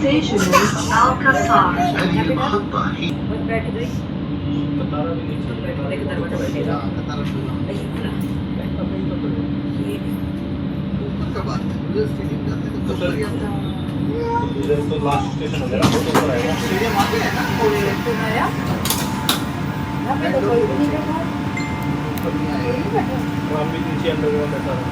station is Alcazar. هذه المحطة هي इधर तो last station हो गया ना, वो तो ऊपर आएगा। वहाँ भी नीचे अंडरग्राउंड है सारा।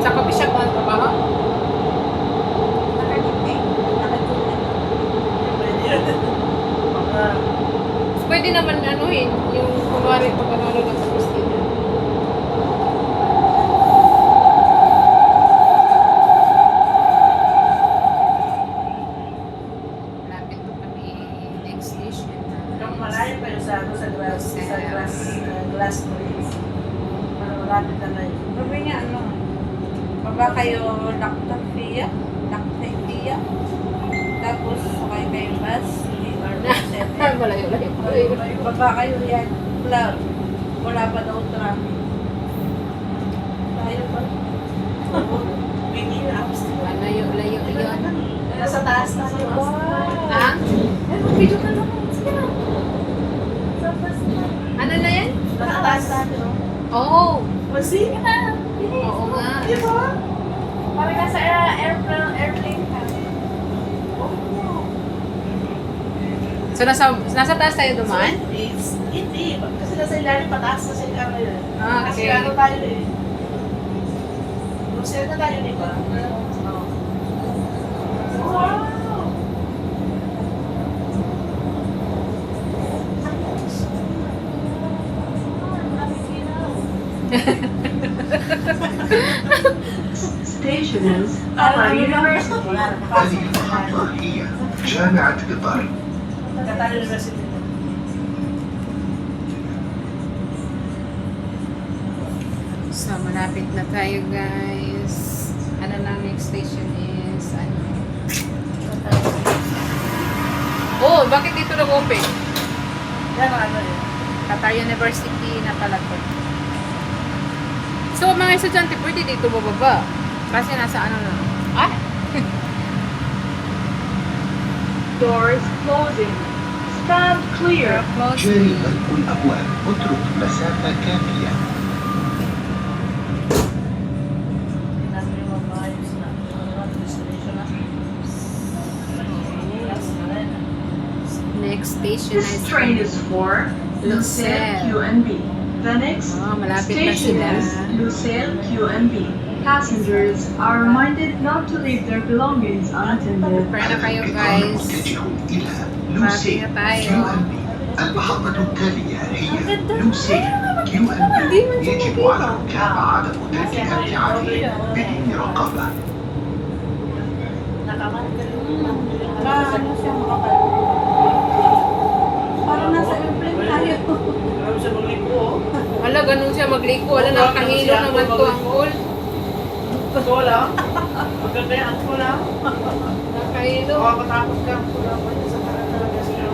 Sa coffee shop ang trabaho? Pwede naman anuhin yung kumari pag ano lang sa Christina. Lapit na kami next station na. Yung malayo pa yung sa glass bridge. Para malapit na lang. Sabi niya ano, baba kayo Lactafia, tapos sakay kayo bus, malayo. Baba kayo yan, wala pa daw traffic. Tayo ba? Bigyan apps. Layo yun. Nasa taas na siya. Ha? Video ka lang. Sige na. Ano na yan? Nasa taas na. Oo. Sige na. Oo nga. Di ba? Parang nasa airplane ka. So nasa taas tayo dumaan? Hindi. Kasi nasa ilalim pataas na sila ngayon. Ah, Kasi okay. ano tayo eh. Lucero na tayo, di ba? Wow! Station is Upper University. هذه المحطة هي جامعة قطر. Qatar University. So malapit na tayo guys. Ano na next station is ano? Oh, bakit dito nag-open? Yan ang ano eh. Qatar University na pala to. So mga estudyante pwede dito bababa. Kasi nasa ano na. Ah! Doors closing. Stand clear. Close. جاري غلق الأبواب. اترك مسافة كافية. Tingnan mo yung mga maayos na. Ano na, destination na. Yes, na rin. Next station This train is for Lucelle QNB. The next Oh, malapit na station sila. is Lucelle QNB. Passengers are reminded not to leave their belongings unattended. Pwede na kayo القطار guys. متجه إلى Malapit لوسيل na tayo. QNB. المحطة التالية هي لوسيل QNB. يجب على الركاب عدم ترك أمتعتهم بدون رقابة. Nakaman ka rin. Ano siya makapal? Parang nasa airplane tayo. Grabe siya magliko. Wala, ganun siya magliko. Wala, nakahilo naman to ang pool. Ito lang. Maganda yan. Ito lang. Nakahilo. Makakatakot ka. Wala pa yun sa parang talaga siya.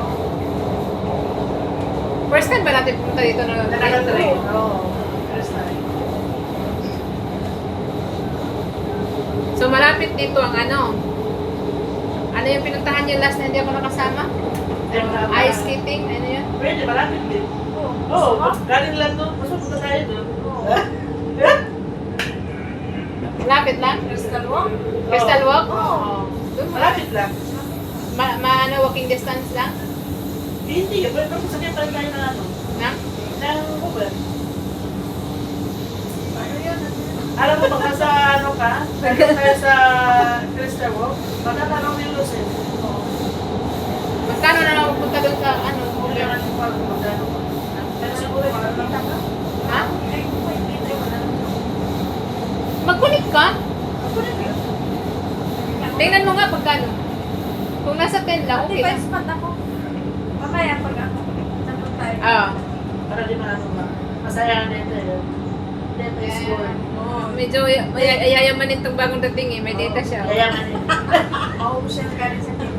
First time ba natin pumunta dito na Nakatrain. Oo. First time. So malapit dito ang ano. Ano yung pinuntahan niyo last na hindi ako nakasama? Ice skating, ano yun? Pwede, malapit din. Oo. Galing lang doon. Mas mapunta tayo doon. Malapit lang? Crystal Walk? Crystal Walk? Oo. Doon, Malapit lang. ano, walking distance lang? Hindi. Pwede kung sakyan pa rin tayo ng ano. Na? Ng Uber. Alam mo, baka sa ano ka, sakyan tayo sa Crystal Walk, baka tanong yung Lucen. Magkano na lang pupunta doon sa ano? Kung yan ang pag magkano ka. Pero siguro, makakita ka. Ha? Magkulit ka? Tingnan mo nga pagkano. Kung nasa 10 lang, Ate, okay lang. vice mat ako. Mamaya pag ako. Nandun tayo. Ah. Para di maano ba? Masaya na ito eh. Dito is good. Medyo ayayamanin itong bagong dating eh. May data siya. Yayaman eh. Maubos siya galing sa TV.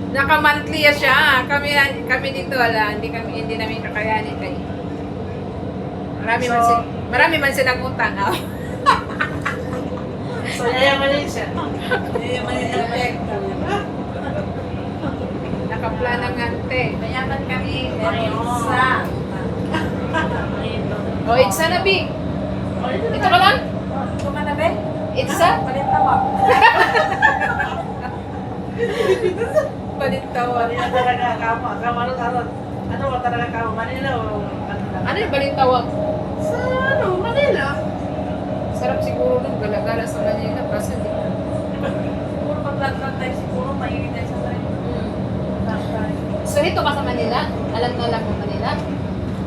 Naka-monthly siya. Kami dito wala. Hindi namin kakayanin kay. Marami man silang utang. Oh. So yayamanin siya. Nakaplan ng ante. Mayaman kami. Ayun. Isa. O, itsa na, Bing. Ito ka lang? Kumanabe? Itsa? Palit tawag. Balintawa. Ano yung talaga kamo? Ano ba talaga kamo? Manila o ano lang? Ano yung balintawak? Sa ano? Manila. Sarap siguro nung gala-gala sa Manila. Kaso hindi ko. Siguro pag-vlog tayo siguro, mahilig tayo sa tayo. So, ito ka sa Manila? Alam mo Manila?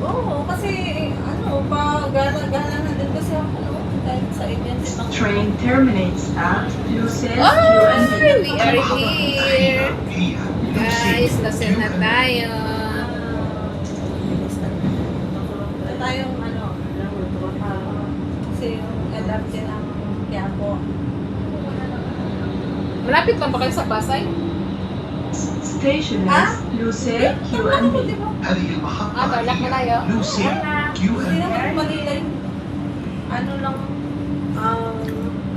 Oo, kasi ano, pa gala-gala na din kasi ako dahil sa agency pang Train terminates at Lucille Ay, QNB. we are here. هي Guys, lasel na tayo. Ito tayong ano, kasi yung LRT ng Quiapo. Malapit lang ba kayo sa Pasay? Station is Lucille QNB. هذه المحطة Tarlac malayo? لوسي Hindi QNB. naman Manila yung ano lang,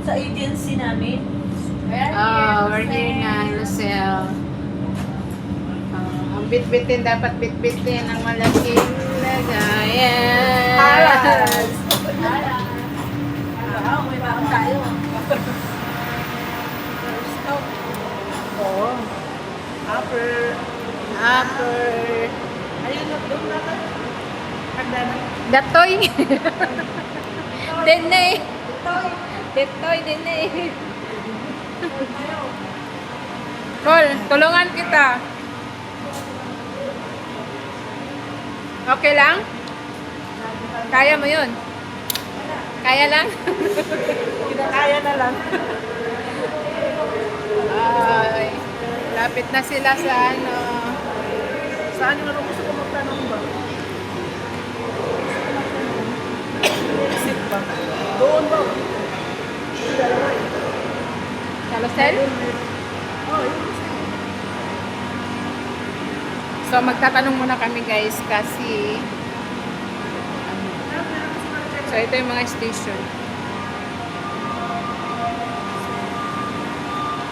sa agency namin. Oh, we're here na, Lucille. Ang bit-bitin, dapat bit-bitin ang malaking lagayan. Wow, may parang tayo. Oo. Upper. Ayun na, doon na tayo. Hagdanan. Datoy. Dene. Datoy, dene. Col, tulungan kita. Okay lang? Kaya mo yun? Kaya lang? Kinakaya na lang. Ay, lapit na sila sa ano. Saan yung ano gusto ko magtanong ba? Isip ba? Doon ba? Dalawa eh. Sa Lucel? Oh, yun. So magtatanong muna kami guys kasi so ito yung mga station.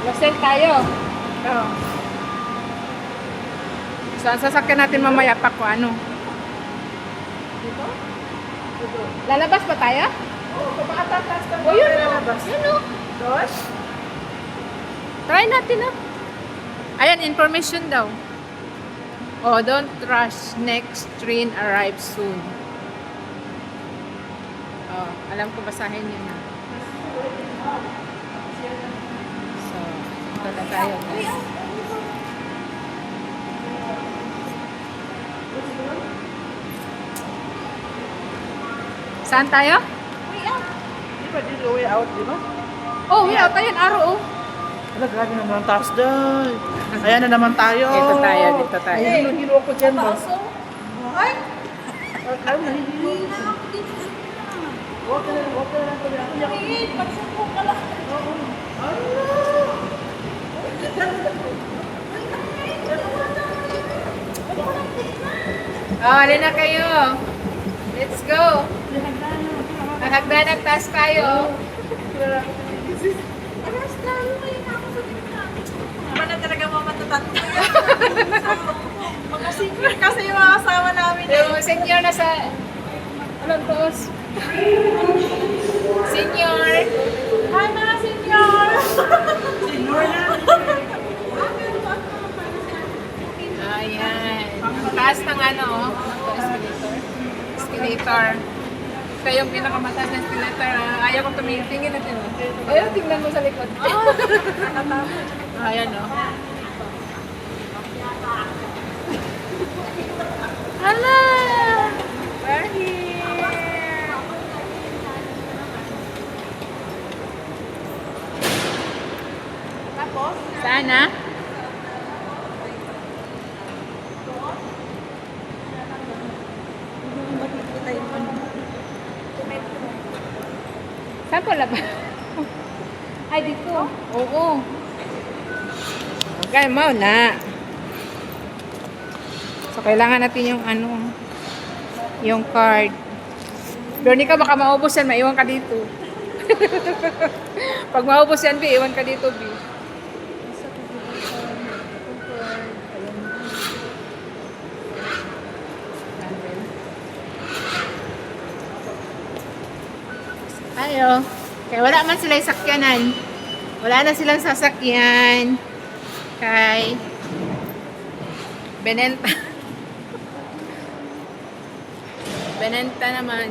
Lucel tayo. Oh. So ang sasakyan natin mamaya pa kung ano. Dito? Dito. Lalabas pa tayo? Oo, kapakatatas ka O yun o. lalabas. Yun o. Dos? Try natin na. Ayan, information daw. Oh, don't rush. Next train arrives soon. Oh, alam ko basahin yun na. So, ito na tayo guys. Saan tayo? Di ba dito way out, di ba? Oh, wala pa yan, araw oh. Ala, grabe naman ang taas dahil. Ayan na naman tayo. Dito tayo, dito tayo. Ay, hilo ko dyan ba? Ay! Ay, nahihilo. Huwag ka na lang kami. Ako niya. Wait, pagsubok ka lang. Oh, alin na kayo. Let's go. Nahagdanag taas tayo. Alas tayo, may nakasubok na. Naman na talaga mga matatatlo yan. Mga senior kasi yung mga kasama namin. Yung senior na sa... Anong toos? Senior. Hi mga senior! Ayan. Ang taas ng ano, oh. Escalator. Escalator. Ito yung pinakamataas na escalator. Ayaw ko tumingin. Tingin natin, oh. Ayaw, tingnan mo sa likod. Ayan, oh. Hala! We're here! Tapos, Sana? Saan po ba? Ay, dito. Oo. Okay, mau na. So, kailangan natin yung ano, yung card. Veronica, baka maubos yan, maiwan ka dito. Pag maubos yan, B, iwan ka dito, B. Ayo. Kaya wala man sila yung sakyanan. Wala na silang sasakyan. Kay Benenta. Benenta naman.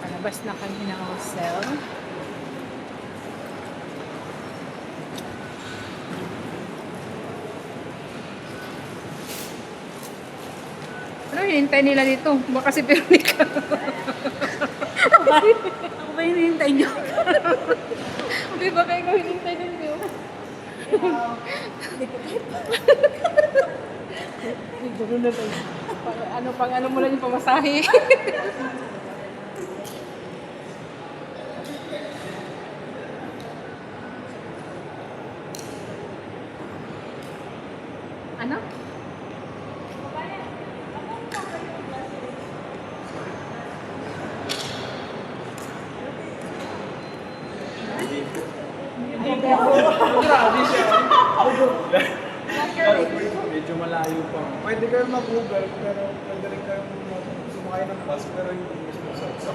Palabas na kami ng hotel. Ano hinintay nila dito? Baka si Veronica. ako ba hinihintay niyo? Di ba kayo hinintay nila? Siguro na tayo. Pang ano mo lang yung pamasahe. Ano? Grabe siya. Medyo malayo pa. Pwede kayo mag-Google, pero pwede rin kayong sumakay ng bus, pero hindi mismo sa bus.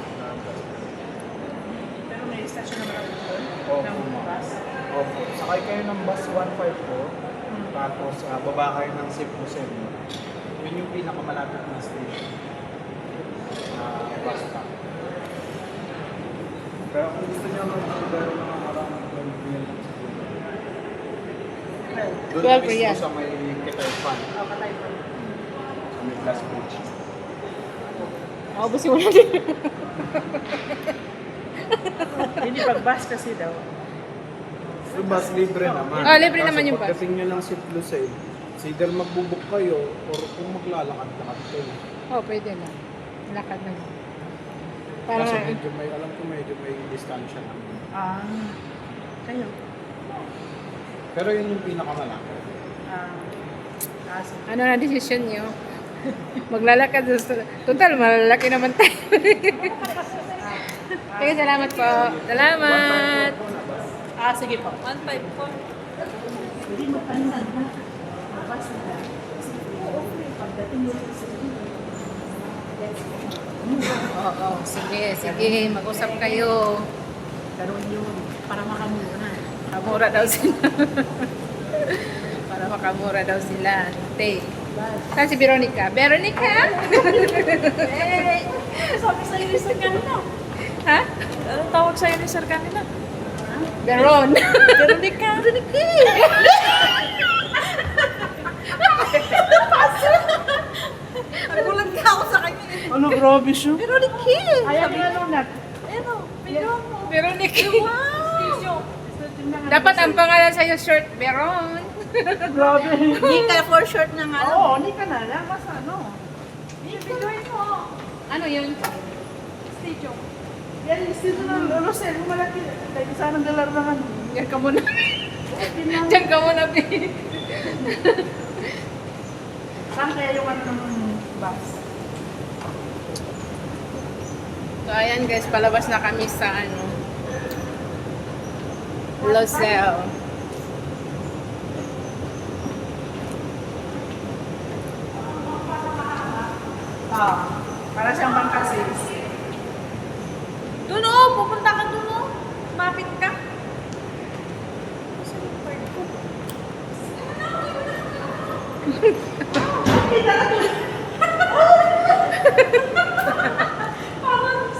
Pero may station naman ako doon. Opo. Ng bus. Opo. Sakay kayo ng bus 154, tapos baba kayo ng Cebu Center. Yun yung pinakamalapit na station. Bus stop. Pero kung gusto nyo mag-Google mga around 12 minutes, doon na 12 mismo yan. sa may Kitaypan, Oh, katay pa. sa may Glass Bridge. Maubusin mo na din. Hindi pag-bus kasi daw. Yung bus libre naman. Oh, libre naman yung bus. Pagdating nyo lang si Lucid, either magbubuk kayo or kung maglalakad-lakad kayo. Oh, pwede na. Lakad na. Kasi Para, medyo may, alam ko medyo may distansya na. Ah. Kayo? Pero yun yung pinakamalaki. Sige. ano na decision nyo? Maglalakad. Total, malalaki naman tayo. Sige, salamat po. Salamat. Sige po. 1.5 po. Oo, sige, sige. Mag-usap kayo. Karoon yun. Para makamura. Makamura daw sila. Para makamura daw sila. Te. Saan si Veronica? Veronica? Eh, sabi sa'yo ni Sir kanina. Ha? Anong tawag sa'yo ni Sir kanina? Veron. Veronica. Veronica. Nagulat ka ako sa kanya. Ano, grabe siya? Veronica. Ayaw nga nung nat. Ano? Video mo. Veronica. Wow. Dapat ang pangalan sa'yo short, Veron. Grabe. Hindi ka for short na nga. Oo, hindi ka na lang. Mas ano. Videoin mo. Ano yun? Studio. Yan, yung sino ng Rosel, malaki. Kahit isa ng dalar ng ano. Diyan ka muna. Diyan ka muna, P. Saan kaya yung ano ng bus? So, ayan guys, palabas na kami sa ano, Losel. Para siyang bangkasis. Doon o, pupunta ka doon o. Mapit ka.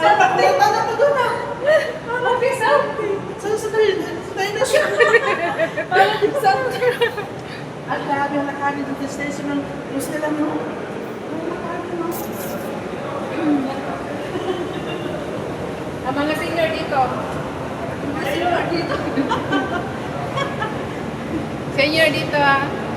Ay, pagdita na ko doon ah. Parang pisang. Sa tayo na siya. Parang pisang. At grabe ang nakanin dito sa station ng Rosel ano. Mga senior dito. Senior dito ha.